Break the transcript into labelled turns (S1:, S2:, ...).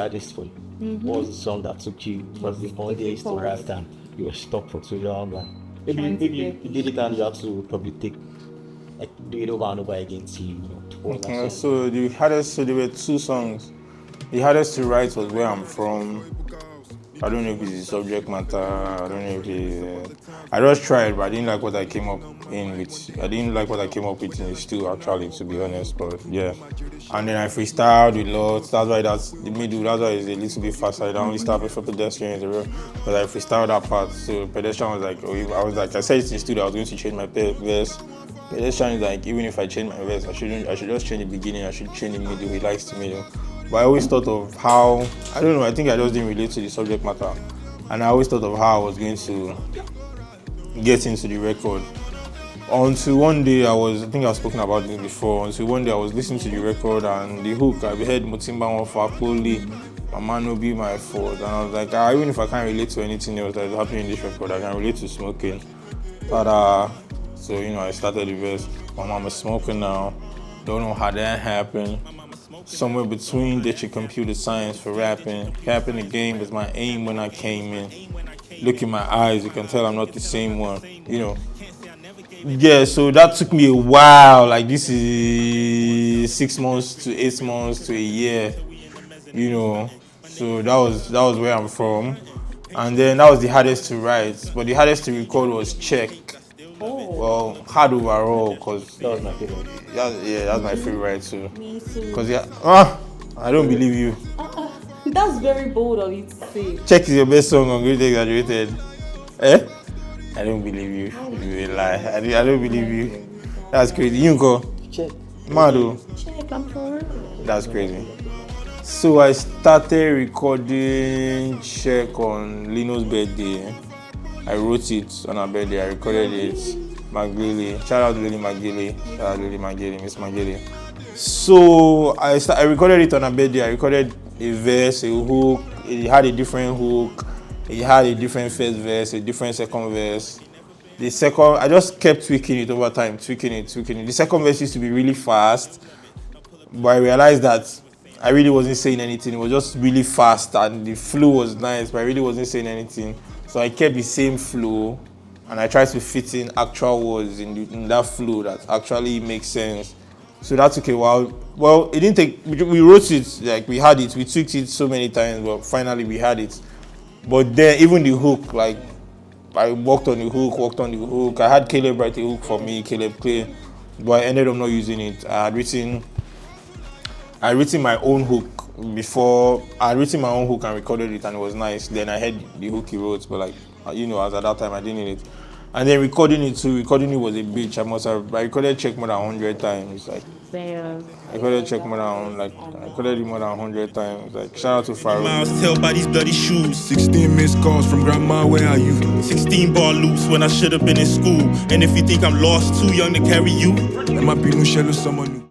S1: artist for you? What was the song that took you? Was the only days to rap and you were stuck for too long? And maybe you did it and you had to probably take like do it over and over again till to all that song.
S2: So there were two songs. The hardest to write was Where I'm From. I don't know if it's the subject matter. I don't know if I just tried, but I didn't like what I came up with. I didn't like what I came up with in the studio, actually, to be honest. But yeah, and then I freestyled a lot. That's why that's the middle. That's why it's a little bit faster. I don't only start before pedestrian, but I freestyled that part. So pedestrian was like, I said it in the studio. I was going to change my verse. Pedestrian is like, even if I change my verse, I should just change the beginning. I should change the middle. He likes the middle. But I always thought of how, I don't know, I think I just didn't relate to the subject matter. And I always thought of how I was going to get into the record. Until one day I think I've spoken about this before, until one day I was listening to the record and the hook, I heard Mutimba one for Apoli, my man will be my fault. And I was like, even if I can't relate to anything else that is happening in this record, I can relate to smoking. But so I started the verse, my mom is smoking now, don't know how that happened. Somewhere between ditching computer science for rapping. Capping the game was my aim when I came in. Look in my eyes, you can tell I'm not the same one. Yeah, so that took me a while. Like this is 6 months to 8 months to a year. So that was where I'm from. And then that was the hardest to write. But the hardest to record was Check. Well, hard overall, because
S1: That was my favorite.
S2: That's my favorite too.
S3: Me too.
S2: Because I don't believe you.
S3: That's very bold of you to say.
S2: Check is your best song on Greatly Exaggerated. I don't believe you. You a lie. I don't believe you. That's crazy. You go.
S1: Check.
S2: Mado.
S3: Check, I'm for real.
S2: That's crazy. So I started recording Check on Lino's birthday. I wrote it on her birthday. I recorded it. McGilly. Shout out to Lily McGilly. Miss McGilly. So I recorded it on her birthday. I recorded a verse, a hook. It had a different hook. It had a different first verse, a different second verse. The second, I just kept tweaking it over time, tweaking it. The second verse used to be really fast, but I realized that I really wasn't saying anything. It was just really fast, and the flow was nice, but I really wasn't saying anything. So I kept the same flow, and I tried to fit in actual words in that flow that actually makes sense. So that took a while. Well, it didn't take. We wrote it, like we had it. We tweaked it so many times, but finally we had it. But then even the hook, like I worked on the hook. I had Caleb write a hook for me, Caleb Clay, but I ended up not using it. I had written my own hook before. I had written my own hook and recorded it, and it was nice. Then I heard the hook he wrote, but as at that time I didn't need it. And then recording it was a bitch. I recorded Check more than 100 times. Like
S3: Damn.
S2: I recorded Check more than I recorded it more than 100 times. Like shout out to Farouk.
S4: Miles tell by these bloody shoes.
S5: 16 missed calls from grandma, where are you?
S4: 16 bar loops when I should have been in school. And if you think I'm lost, too young to carry you.
S5: Am I being no someone new?